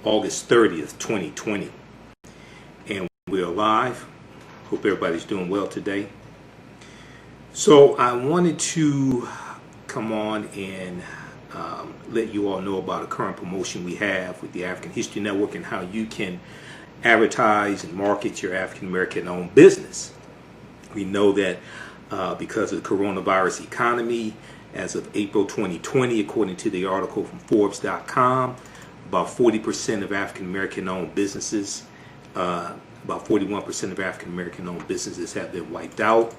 August 30th, 2020. And we're live. Hope everybody's doing well today. So I wanted to come on and let you all know about a current promotion we have with the African History Network and how you can advertise and market your African American owned business. We know that because of the coronavirus economy, as of April 2020, according to the article from Forbes.com, about 40% of African American owned businesses, about 41% of African American owned businesses have been wiped out.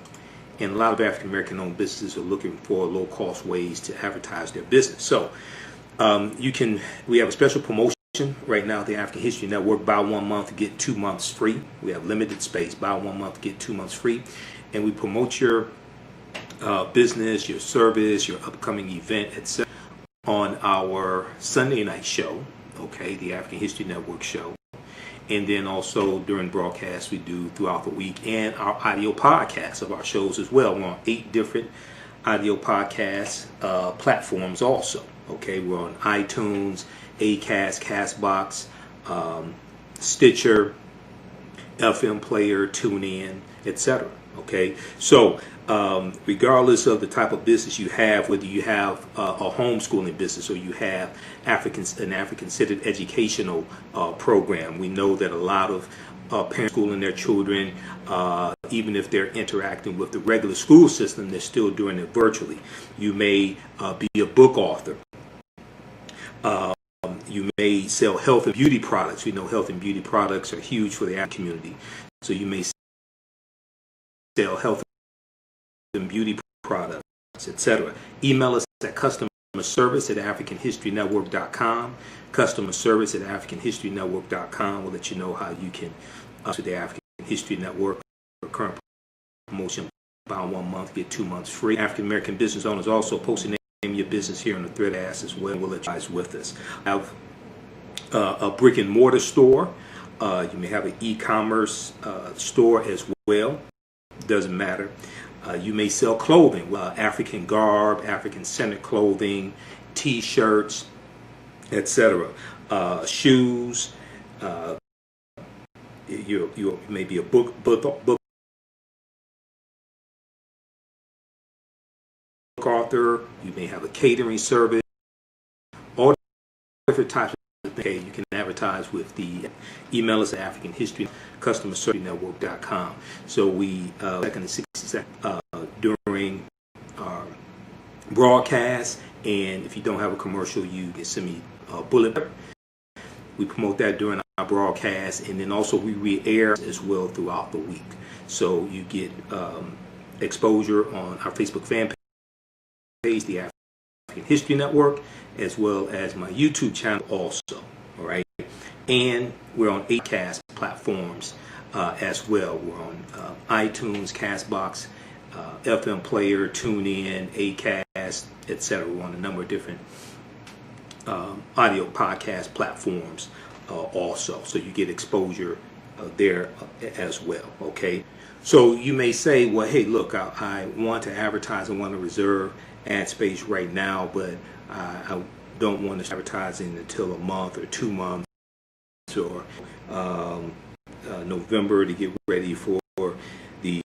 And a lot of African American owned businesses are looking for low cost ways to advertise their business. So we have a special promotion right now at the African History Network. Buy 1 month, get 2 months free. We have limited space. Buy 1 month, get 2 months free. And we promote your business, your service, your upcoming event, etc. on our Sunday night show, okay, the African History Network show. And then also during broadcasts we do throughout the week, and our audio podcasts of our shows as well. We're on 8 different audio podcast platforms also. Okay, we're on iTunes, Acast, Castbox, Stitcher, FM Player, TuneIn, etc. Okay, so regardless of the type of business you have, whether you have a homeschooling business or you have an African-centered educational program, we know that a lot of parents schooling their children, even if they're interacting with the regular school system, they're still doing it virtually. You may be a book author. You may sell health and beauty products. We know health and beauty products are huge for the African community. So you may sell health and beauty products, etc. Email us at customerservice@africanhistorynetwork.com. Customerservice@africanhistorynetwork.com will let you know how you can to the African History Network for current promotion. Buy 1 month, get 2 months free. African American business owners also post name your business here on the thread as well. We'll let you guys with us. I have a brick and mortar store. You may have an e-commerce store as well. Doesn't matter. You may sell clothing, African garb, African-centered clothing, T-shirts, etc. Shoes. You may be a book author. You may have a catering service. All different types of things. You can advertise with the email us at African History CustomerServiceNetwork.com. So we second and 60 seconds during our broadcast, and if you don't have a commercial, you can send me a bullet. We promote that during our broadcast, and then also we re-air as well throughout the week. So you get exposure on our Facebook fan page, the African History Network, as well as my YouTube channel also. All right, and we're on Acast platforms as well. We're on iTunes, Castbox, FM Player, TuneIn, Acast, etc. We're on a number of different audio podcast platforms also, so you get exposure there as well. Okay, so you may say, well, hey, look, I want to advertise, I want to reserve ad space right now, but I don't want to advertising until a month or 2 months or November to get ready for the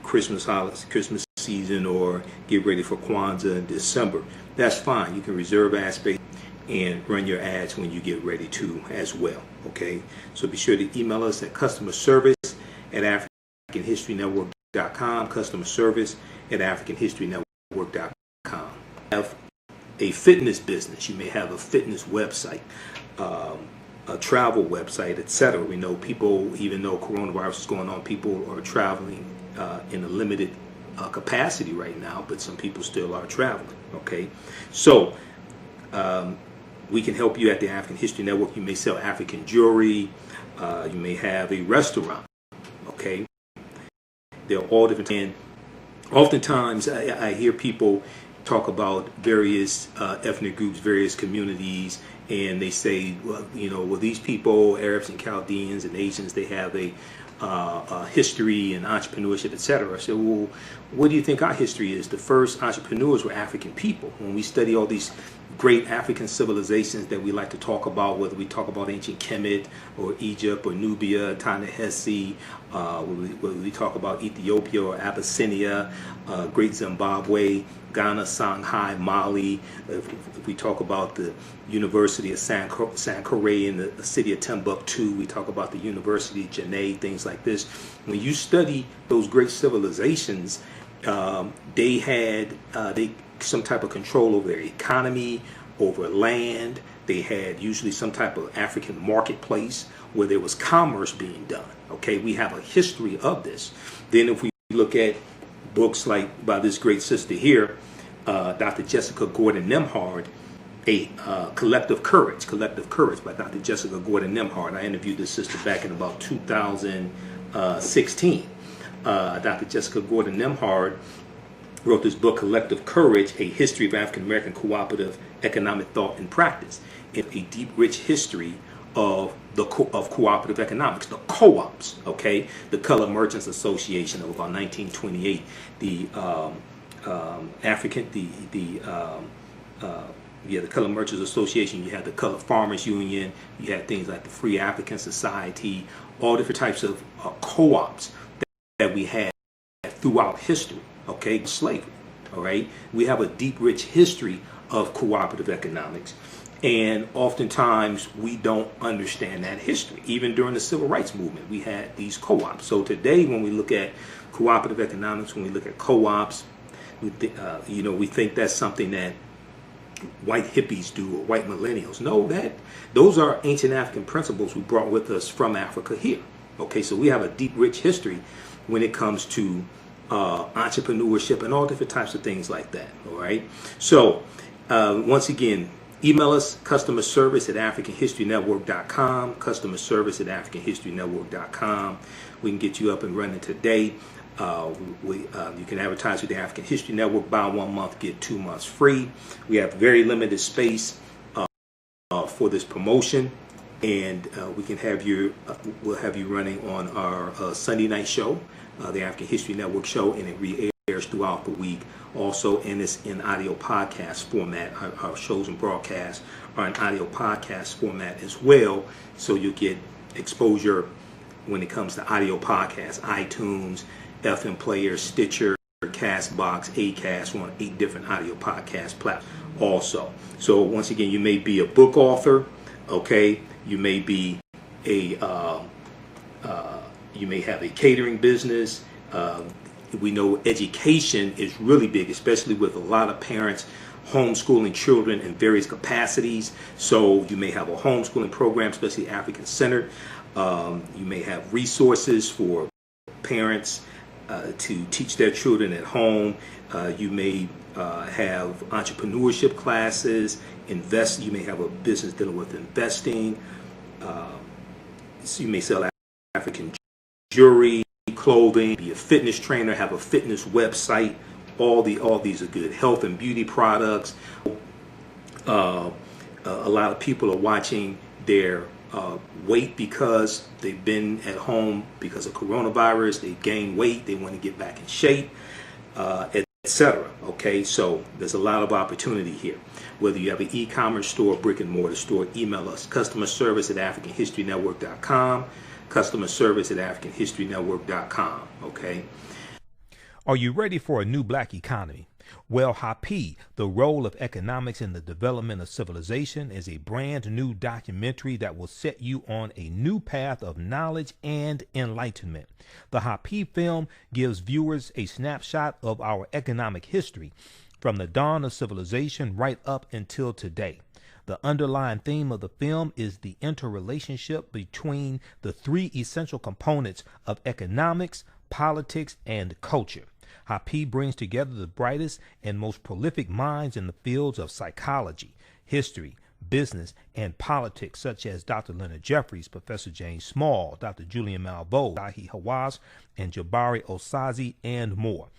Christmas holidays, Christmas season, or get ready for Kwanzaa in December. That's fine. You can reserve ad space and run your ads when you get ready to as well. Okay, so be sure to email us at customerservice@africanhistorynetwork.com. customerservice@africanhistorynetwork.com. Have a fitness business. You may have a fitness website, a travel website, etc. We know people, even though coronavirus is going on, people are traveling in a limited capacity right now, but some people still are traveling. Okay, so we can help you at the African History Network. You may sell African jewelry. You may have a restaurant. Okay, they're all different. And oftentimes I hear people talk about various ethnic groups, various communities, and they say, well, these people, Arabs and Chaldeans and Asians, they have a history and entrepreneurship, etc. So, well, what do you think our history is? The first entrepreneurs were African people. When we study all these great African civilizations that we like to talk about, whether we talk about ancient Kemet or Egypt or Nubia, Ta-Nehisi, whether we talk about Ethiopia or Abyssinia, Great Zimbabwe, Ghana, Songhai, Mali, if we talk about the University of Sankore in the city of Timbuktu, we talk about the University of Janneh, things like this. When you study those great civilizations, they had some type of control over their economy, over land. They had usually some type of African marketplace where there was commerce being done. Okay, we have a history of this. Then if we look at books like by this great sister here, Dr. Jessica Gordon Nemhard, a Collective Courage by Dr. Jessica Gordon Nemhard. I interviewed this sister back in about 2016. Dr. Jessica Gordon Nemhard wrote this book, Collective Courage, A History of African American Cooperative Economic Thought and Practice. It's a deep, rich history of cooperative economics, the co-ops, okay? The Colored Merchants Association of about 1928, the Colored Merchants Association, you had the Colored Farmers Union, you had things like the Free African Society, all different types of co-ops that we had throughout history, okay? Slavery, all right? We have a deep, rich history of cooperative economics, and oftentimes we don't understand that history. Even during the Civil Rights Movement, we had these co-ops. So today, when we look at cooperative economics, when we look at co-ops, we think that's something that white hippies do or white millennials. No, those are ancient African principles we brought with us from Africa here. Okay, so we have a deep, rich history when it comes to entrepreneurship and all different types of things like that. All right. So once again, email us customer service at AfricanHistoryNetwork.com. Customer service at AfricanHistoryNetwork.com. We can get you up and running today. You can advertise with the African History Network. Buy 1 month, get 2 months free. We have very limited space for this promotion, and we can have we'll have you running on our Sunday night show, the African History Network show, and it re-airs throughout the week. Also, and it's in audio podcast format. Our shows and broadcasts are in audio podcast format as well, so you'll get exposure when it comes to audio podcasts, iTunes, FM Player, Stitcher, Castbox, Acast. We're on 8 different audio podcast platforms also. So once again, you may be a book author, okay? You may be you may have a catering business. We know education is really big, especially with a lot of parents homeschooling children in various capacities. So you may have a homeschooling program, especially African-centered. You may have resources for parents to teach their children at home. You may have entrepreneurship classes. You may have a business dealing with investing. So you may sell African jewelry, clothing, be a fitness trainer, have a fitness website. All these are good. Health and beauty products. A lot of people are watching their weight because they've been at home because of coronavirus. They've gained weight. They want to get back in shape, etc. Okay, so there's a lot of opportunity here. Whether you have an e-commerce store, brick and mortar store, email us. Customer service at AfricanHistoryNetwork.com. Customer service at AfricanHistoryNetwork.com. Okay. Are you ready for a new black economy? Well, Happy, The Role of Economics in the Development of Civilization, is a brand new documentary that will set you on a new path of knowledge and enlightenment. The Happy film gives viewers a snapshot of our economic history from the dawn of civilization right up until today. The underlying theme of the film is the interrelationship between the 3 essential components of economics, politics, and culture. Happy brings together the brightest and most prolific minds in the fields of psychology, history, business, and politics, such as Dr. Leonard Jeffries, Professor James Small, Dr. Julian Malveaux, Zahi Hawass, and Jabari Osazi, and more.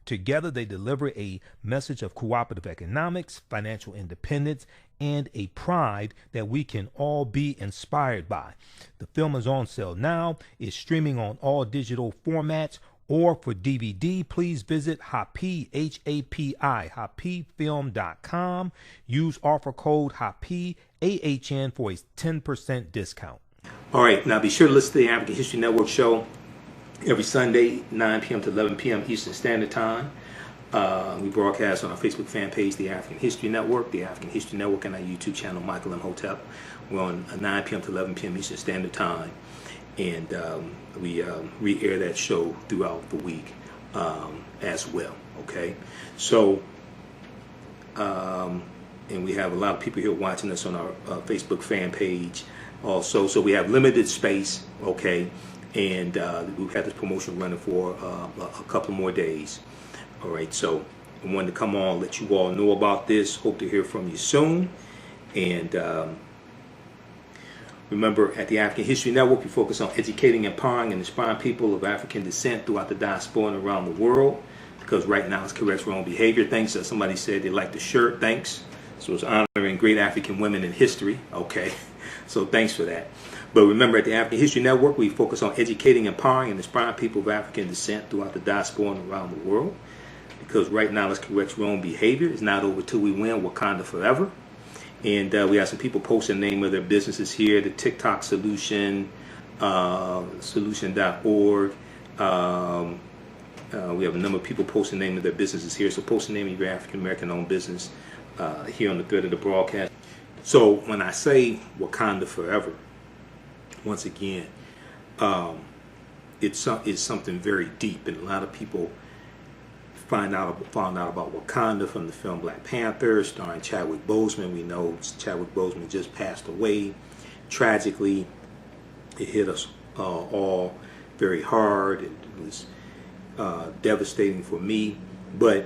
Together, they deliver a message of cooperative economics, financial independence, and a pride that we can all be inspired by. The film is on sale now. It's streaming on all digital formats. Or for DVD, please visit Hapi, H-A-P-I, HapiFilm.com. Use offer code Hapi, AHN, for a 10% discount. All right, now be sure to listen to the African History Network show every Sunday, 9 p.m. to 11 p.m. Eastern Standard Time. We broadcast on our Facebook fan page, The African History Network, The African History Network, and our YouTube channel, Michael M. Hotep. We're on 9 p.m. to 11 p.m. Eastern Standard Time. And we re-air that show throughout the week as well. Okay, so and we have a lot of people here watching us on our Facebook fan page also. So we have limited space. Okay, and we've had this promotion running for a couple more days. All right, so I wanted to come on, let you all know about this. Hope to hear from you soon. And remember, at the African History Network, we focus on educating, empowering, and inspiring people of African descent throughout the diaspora and around the world. Because right now it's corrects wrong behavior. Thanks. Somebody said they liked the shirt. Thanks. So it's honoring great African women in history. Okay. So thanks for that. But remember, at the African History Network, we focus on educating, empowering, and inspiring people of African descent throughout the diaspora and around the world. Because right now it's corrects wrong behavior. It's not over till we win. Wakanda forever. And we have some people posting the name of their businesses here. The TikTok Solution, solution.org. We have a number of people posting the name of their businesses here. So post the name of your African American owned business here on the thread of the broadcast. So when I say Wakanda forever, once again, it's something very deep, and a lot of people found out about Wakanda from the film Black Panther, starring Chadwick Boseman. We know Chadwick Boseman just passed away. Tragically, it hit us all very hard. It was devastating for me. But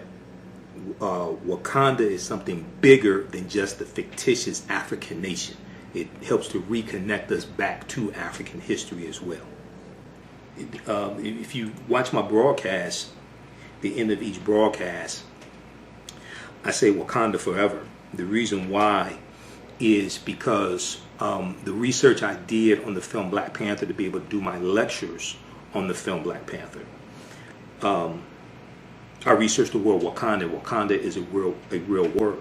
Wakanda is something bigger than just the fictitious African nation. It helps to reconnect us back to African history as well. If you watch my broadcast, the end of each broadcast, I say Wakanda forever. The reason why is because the research I did on the film Black Panther to be able to do my lectures on the film Black Panther. I researched the word Wakanda. Wakanda is a real word.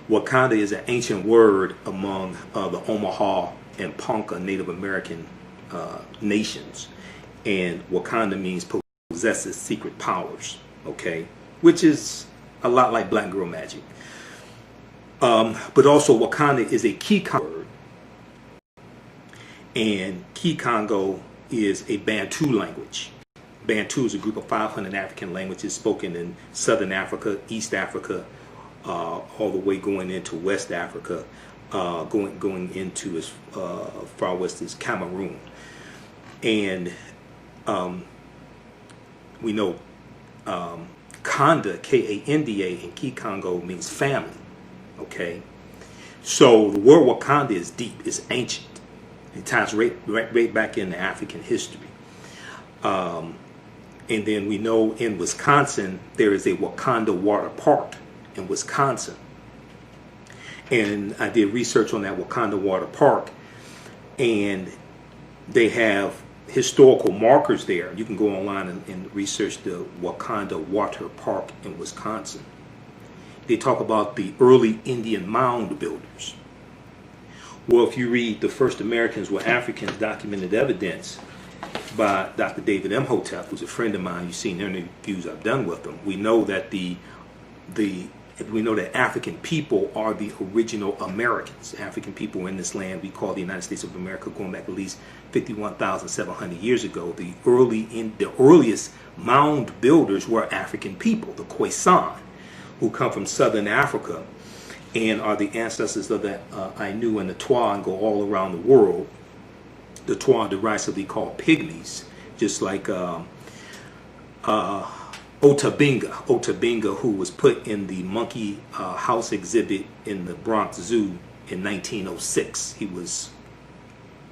Wakanda is an ancient word among the Omaha and Ponca Native American nations, and Wakanda means possesses secret powers, okay, which is a lot like black girl magic. But also Wakanda is a Kikongo word, and Kikongo is a Bantu language. Bantu is a group of 500 African languages spoken in Southern Africa, East Africa, all the way going into West Africa, going into as far west as Cameroon. And we know Kanda, K-A-N-D-A, in Kikongo means family. Okay, so the word Wakanda is deep, it's ancient. It ties right back into African history. And then we know in Wisconsin there is a Wakanda Water Park in Wisconsin. And I did research on that Wakanda Water Park, and they have historical markers there. You can go online and research the Wakanda Water Park in Wisconsin. They talk about the early Indian mound builders. Well, if you read The First Americans Were Africans, Documented Evidence by Dr. David M. Hotep, who's a friend of mine, you've seen interviews I've done with him, we know that African people are the original Americans. African people in this land we call the United States of America, going back at least 51,700 years ago. The earliest mound builders were African people, the Khoisan, who come from southern Africa and are the ancestors of the Ainu and the Twa, and go all around the world. The Twa are derisively called pygmies, just like Otabinga, who was put in the monkey house exhibit in the Bronx Zoo in 1906. He was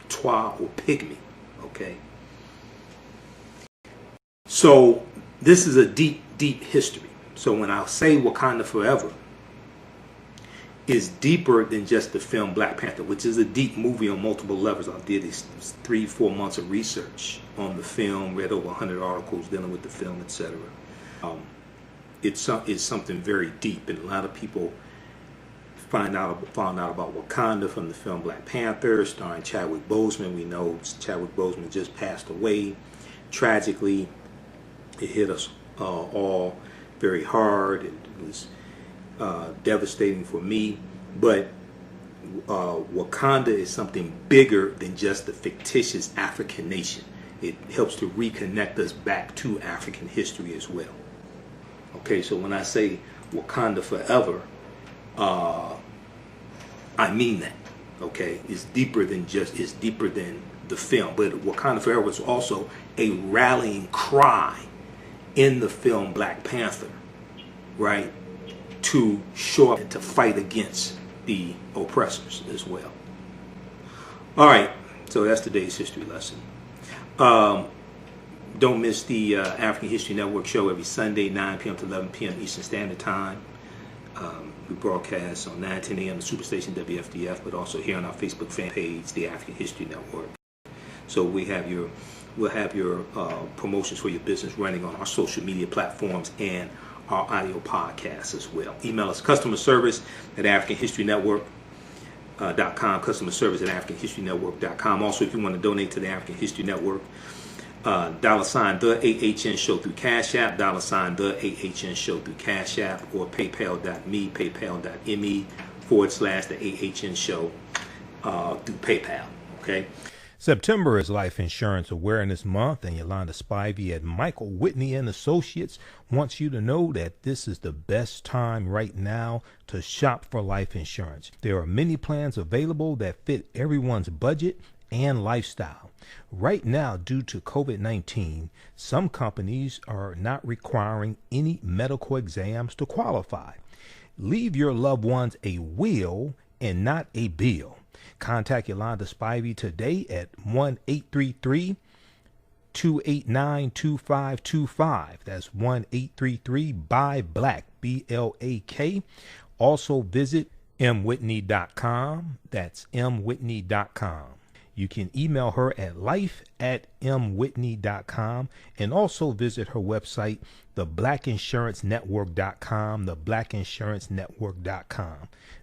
Twa or pygmy. Okay. So this is a deep, deep history. So when I say Wakanda forever, is deeper than just the film Black Panther, which is a deep movie on multiple levels. I did 3-4 months of research on the film, read over 100 articles dealing with the film, etc. It's something very deep, and a lot of people found out about Wakanda from the film Black Panther, starring Chadwick Boseman. We know Chadwick Boseman just passed away. Tragically, it hit us all very hard. It was devastating for me, but Wakanda is something bigger than just the fictitious African nation. It helps to reconnect us back to African history as well. Okay, so when I say Wakanda forever, I mean that. Okay, it's deeper than the film, but Wakanda forever was also a rallying cry in the film Black Panther, right? To show up and to fight against the oppressors as well. All right, so that's today's history lesson. Don't miss the African History Network show every Sunday, 9 p.m. to 11 p.m. Eastern Standard Time. We broadcast on 9-10 a.m. the Superstation WFDF, but also here on our Facebook fan page, the African History Network. So we'll have your promotions for your business running on our social media platforms and our audio podcasts as well. Email us customer service at AfricanHistoryNetwork.com, customer service at AfricanHistoryNetwork.com. Also, if you want to donate to the African History Network, $, the AHN show through Cash App, $, the AHN show through Cash App, or paypal.me, paypal.me/the AHN show through PayPal. Okay. September is Life Insurance Awareness Month, and Yolanda Spivey at Michael Whitney and Associates wants you to know that this is the best time right now to shop for life insurance. There are many plans available that fit everyone's budget and lifestyle. Right now, due to COVID-19, some companies are not requiring any medical exams to qualify. Leave your loved ones a will and not a bill. Contact Yolanda Spivey today at 1-833-289-2525. That's 1-833-BUY-BLACK, BLAK. Also visit mwhitney.com. That's mwhitney.com. You can email her at life@mwhitney.com, and also visit her website, theblackinsurancenetwork.com, theblackinsurancenetwork.com.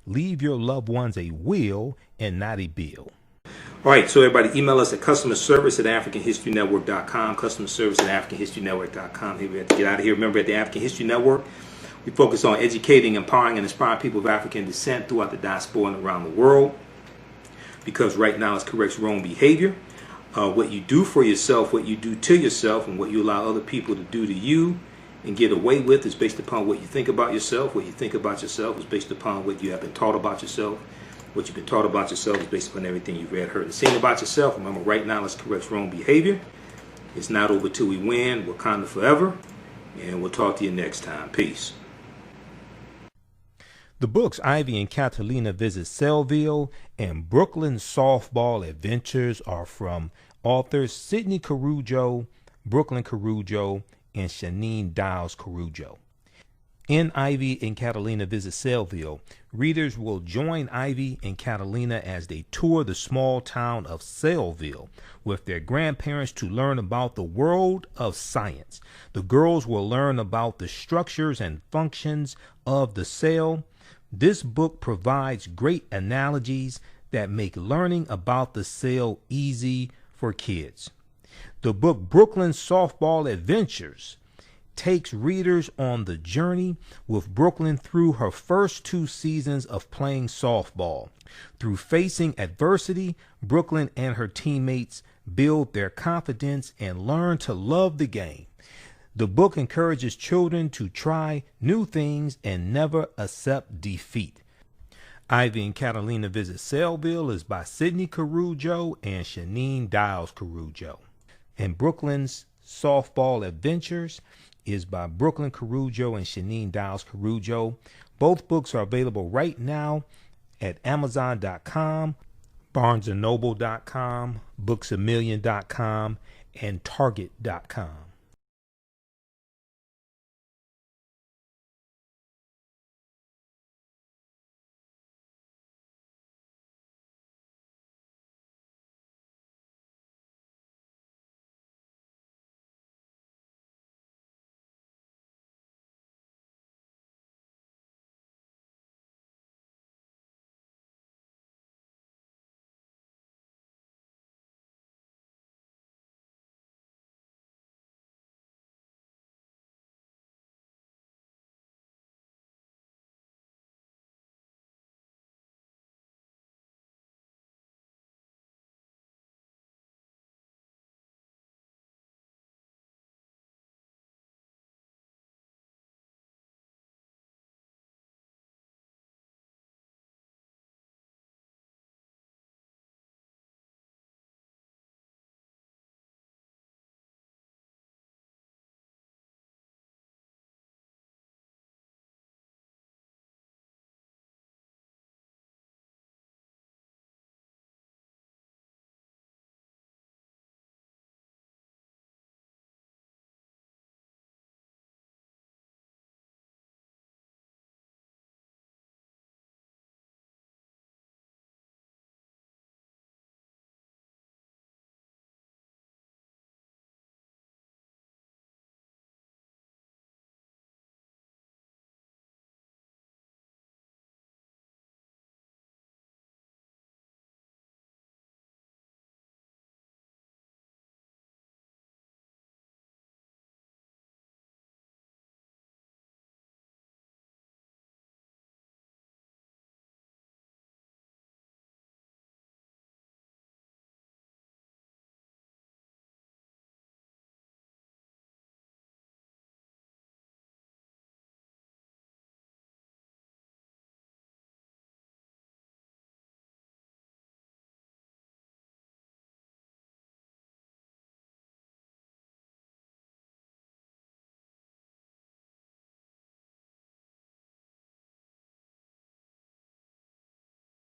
Leave your loved ones a will and not a bill. All right, so everybody email us at customer service at AfricanHistoryNetwork.com, customer service at AfricanHistoryNetwork.com. Hey, we have to get out of here. Remember, at the African History Network, we focus on educating, empowering, and inspiring people of African descent throughout the diaspora and around the world. Because right now it corrects wrong behavior. What you do for yourself, what you do to yourself, and what you allow other people to do to you and get away with is based upon what you think about yourself. What you think about yourself is based upon what you have been taught about yourself. What you've been taught about yourself is based upon everything you've read, heard, and seen about yourself. Remember, right now let's correct wrong behavior. It's not over till we win. Wakanda forever. And we'll talk to you next time. Peace. The books Ivy and Catalina Visit Cellville and Brooklyn Softball Adventures are from authors Sidney Carujo, Brooklyn Carujo, and Shanine Dials Carujo. In Ivy and Catalina Visit Cellville, readers will join Ivy and Catalina as they tour the small town of Cellville with their grandparents to learn about the world of science. The girls will learn about the structures and functions of the cell. This book provides great analogies that make learning about the cell easy for kids. The book Brooklyn Softball Adventures takes readers on the journey with Brooklyn through her first 2 seasons of playing softball. Through facing adversity, Brooklyn and her teammates build their confidence and learn to love the game. The book encourages children to try new things and never accept defeat. Ivy and Catalina Visit Cellville is by Sidney Carujo and Shanine Dials Carujo. And Brooklyn's Softball Adventures is by Brooklyn Carujo and Shanine Dials Carujo. Both books are available right now at Amazon.com, BarnesandNoble.com, BooksAMillion.com, and Target.com.